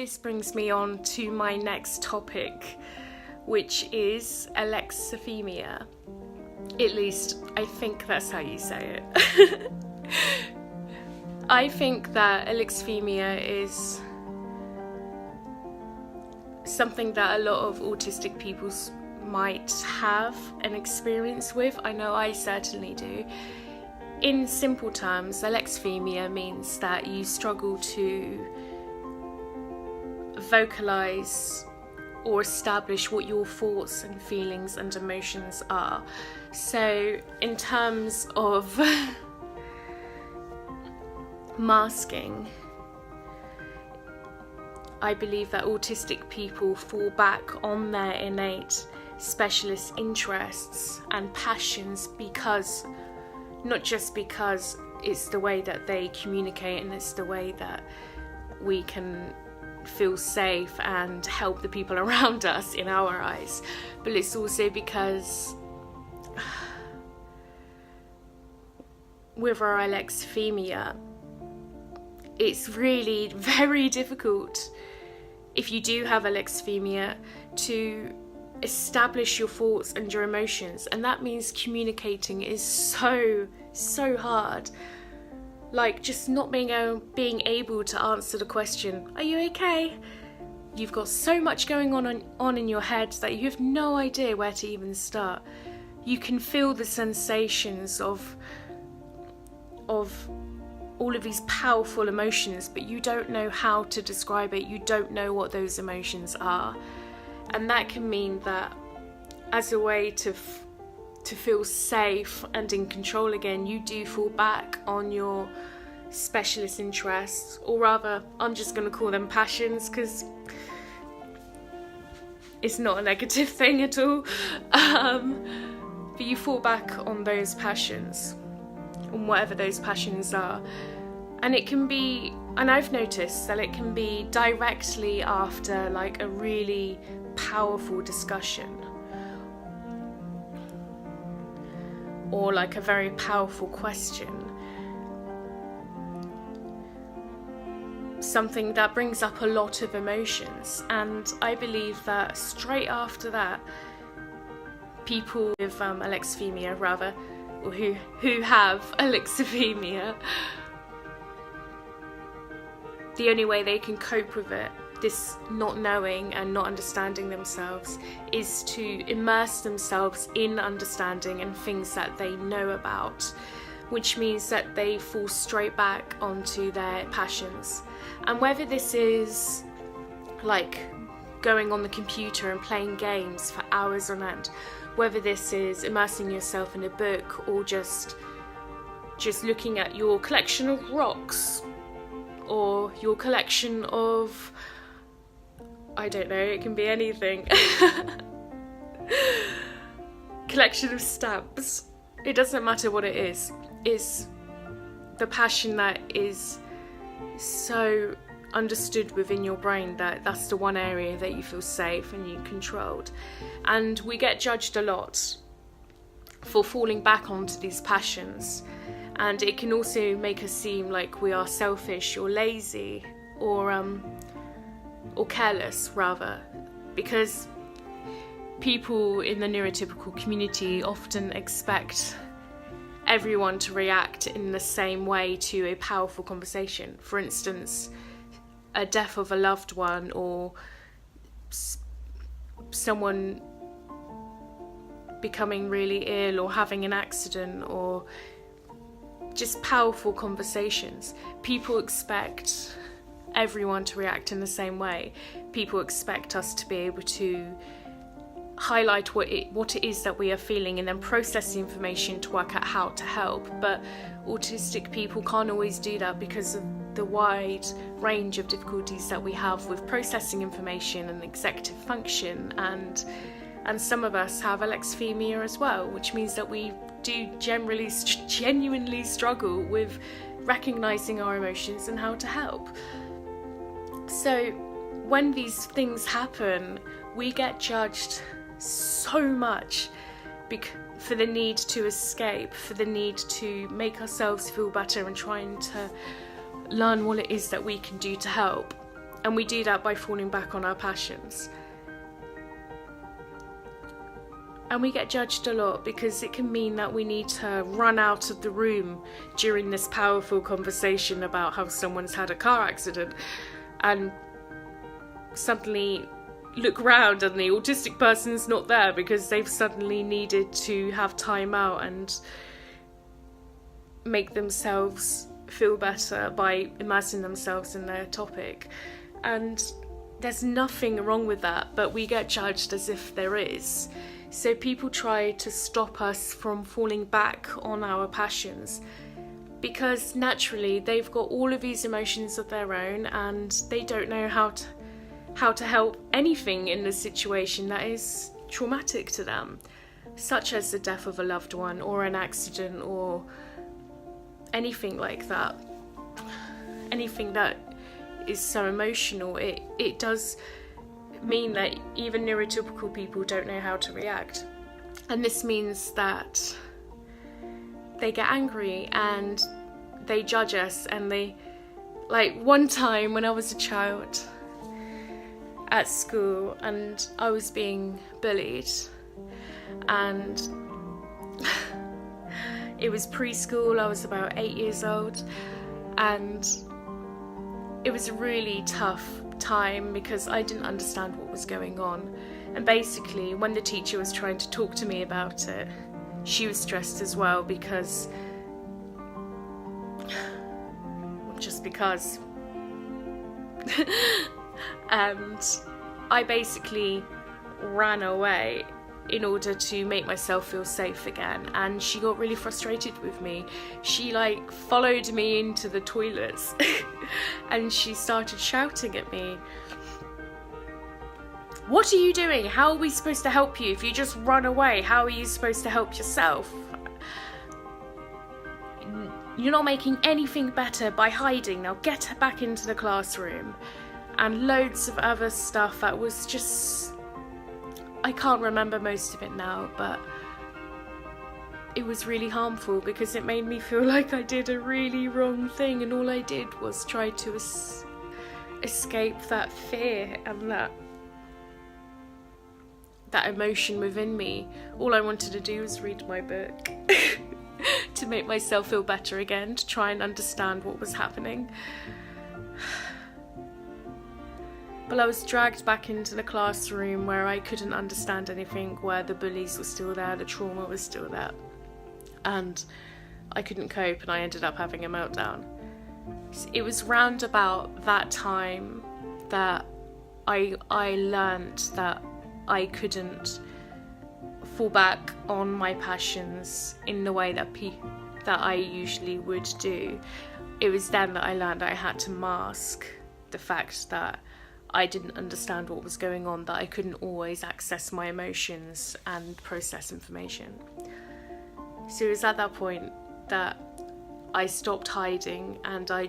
this brings me on to my next topic, which is Alexithymia. At least, I think that's how you say it. I think that Alexithymia is something that a lot of autistic people might have an experience with. I know I certainly do. In simple terms, alexithymia means that you struggle to vocalize or establish what your thoughts and feelings and emotions are. So in terms of masking, I believe that autistic people fall back on their innate specialist interests and passions because, not just because it's the way that they communicate and it's the way that we can feel safe and help the people around us in our eyes, but it's also because with our alexithymia, it's really very difficult, if you do have alexithymia, to establish your thoughts and your emotions, and that means communicating is so hard. Like just not being able to answer the question, are you okay? You've got so much going on in your head that you have no idea where to even start. You can feel the sensations of all of these powerful emotions, but you don't know how to describe it. You don't know what those emotions are. And that can mean that as a way to feel safe and in control again, you do fall back on your specialist interests, or rather, I'm just going to call them passions because it's not a negative thing at all. But you fall back on those passions, on whatever those passions are. And it can be, and I've noticed that it can be directly after like a really powerful discussion or like a very powerful question, something that brings up a lot of emotions. And I believe that straight after that, people with alexithymia, rather, or who have alexithymia, the only way they can cope with it, this not knowing and not understanding themselves, is to immerse themselves in understanding and things that they know about, which means that they fall straight back onto their passions. And whether this is like going on the computer and playing games for hours on end, whether this is immersing yourself in a book, or just looking at your collection of rocks, or your collection of, I don't know, it can be anything. Collection of stamps. It doesn't matter what it is. It's the passion that is so understood within your brain that that's the one area that you feel safe and you controlled. And we get judged a lot for falling back onto these passions. And it can also make us seem like we are selfish or lazy or careless, rather, because people in the neurotypical community often expect everyone to react in the same way to a powerful conversation. For instance, a death of a loved one, or someone becoming really ill or having an accident, or just powerful conversations. People expect everyone to react in the same way. People expect us to be able to highlight what it is that we are feeling and then process the information to work out how to help. But autistic people can't always do that because of the wide range of difficulties that we have with processing information and executive function, and some of us have alexithymia as well, which means that we do genuinely struggle with recognizing our emotions and how to help. So when these things happen, we get judged so much for the need to escape, for the need to make ourselves feel better and trying to learn what it is that we can do to help. And we do that by falling back on our passions. And we get judged a lot because it can mean that we need to run out of the room during this powerful conversation about how someone's had a car accident, and suddenly look around and the autistic person's not there because they've suddenly needed to have time out and make themselves feel better by immersing themselves in their topic. And there's nothing wrong with that, but we get judged as if there is. So people try to stop us from falling back on our passions because naturally they've got all of these emotions of their own and they don't know how to help anything in the situation that is traumatic to them, such as the death of a loved one or an accident or anything like that. Anything that is so emotional, it does mean that even neurotypical people don't know how to react. And this means that they get angry and they judge us, and they, like one time when I was a child at school and I was being bullied, and it was preschool, I was about 8 years old, and it was a really tough time because I didn't understand what was going on. And basically when the teacher was trying to talk to me about it, she was stressed as well because and I basically ran away in order to make myself feel safe again, and she got really frustrated with me. She like followed me into the toilets and she started shouting at me, "What are you doing? How are we supposed to help you? If you just run away, how are you supposed to help yourself? You're not making anything better by hiding. Now get back into the classroom." And loads of other stuff that was just, I can't remember most of it now, but it was really harmful because it made me feel like I did a really wrong thing, and all I did was try to escape that fear and that emotion within me. All I wanted to do was read my book to make myself feel better again, to try and understand what was happening. But I was dragged back into the classroom where I couldn't understand anything, where the bullies were still there, the trauma was still there, and I couldn't cope, and I ended up having a meltdown. It was round about that time that I learned that I couldn't fall back on my passions in the way that I usually would do. It was then that I learned I had to mask the fact that I didn't understand what was going on, that I couldn't always access my emotions and process information. So it was at that point that I stopped hiding and I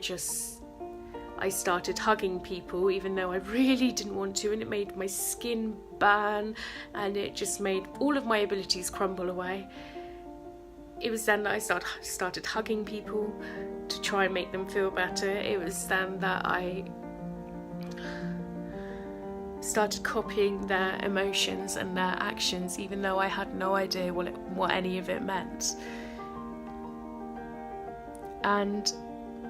started hugging people, even though I really didn't want to, and it made my skin burn and it just made all of my abilities crumble away. It was then that I started hugging people to try and make them feel better. It was then that I started copying their emotions and their actions, even though I had no idea what any of it meant. And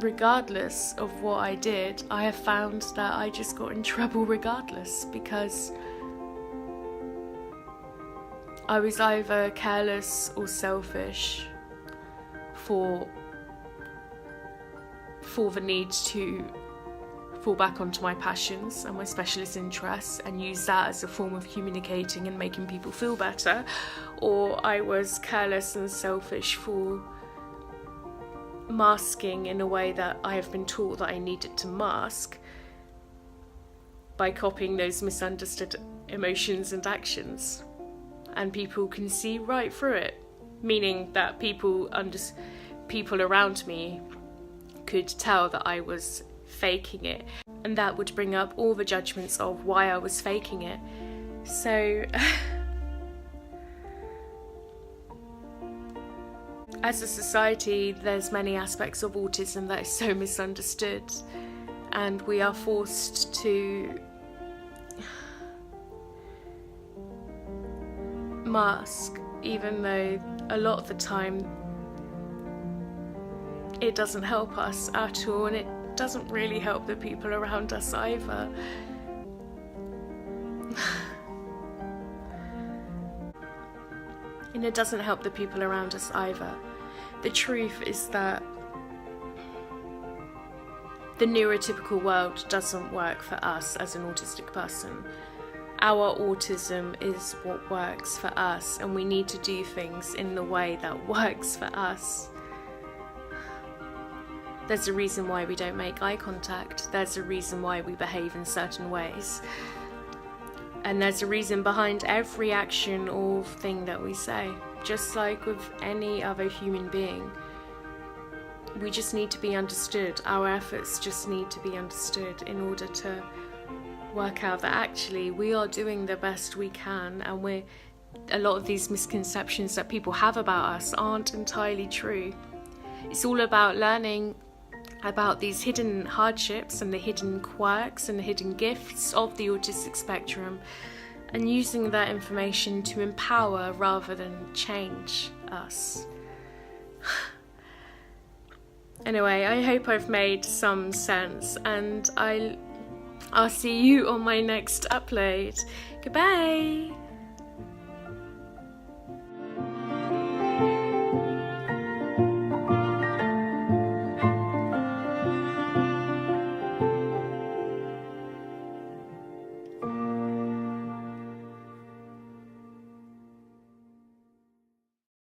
regardless of what I did, I have found that I just got in trouble regardless, because I was either careless or selfish for the need to fall back onto my passions and my specialist interests and use that as a form of communicating and making people feel better, or I was careless and selfish for masking in a way that I have been taught that I needed to mask by copying those misunderstood emotions and actions, and people can see right through it, meaning that people around me could tell that I was faking it, and that would bring up all the judgments of why I was faking it. So as a society, there's many aspects of autism that is so misunderstood, and we are forced to mask, even though a lot of the time it doesn't help us at all, and it doesn't really help the people around us either. And it doesn't help the people around us either. The truth is that the neurotypical world doesn't work for us as an autistic person. Our autism is what works for us, and we need to do things in the way that works for us. There's a reason why we don't make eye contact. There's a reason why we behave in certain ways. And there's a reason behind every action or thing that we say. Just like with any other human being. We just need to be understood. Our efforts just need to be understood in order to work out that actually we are doing the best we can, and a lot of these misconceptions that people have about us aren't entirely true. It's all about learning about these hidden hardships and the hidden quirks and the hidden gifts of the autistic spectrum, and using that information to empower rather than change us. Anyway, I hope I've made some sense, and I'll see you on my next upload. Goodbye!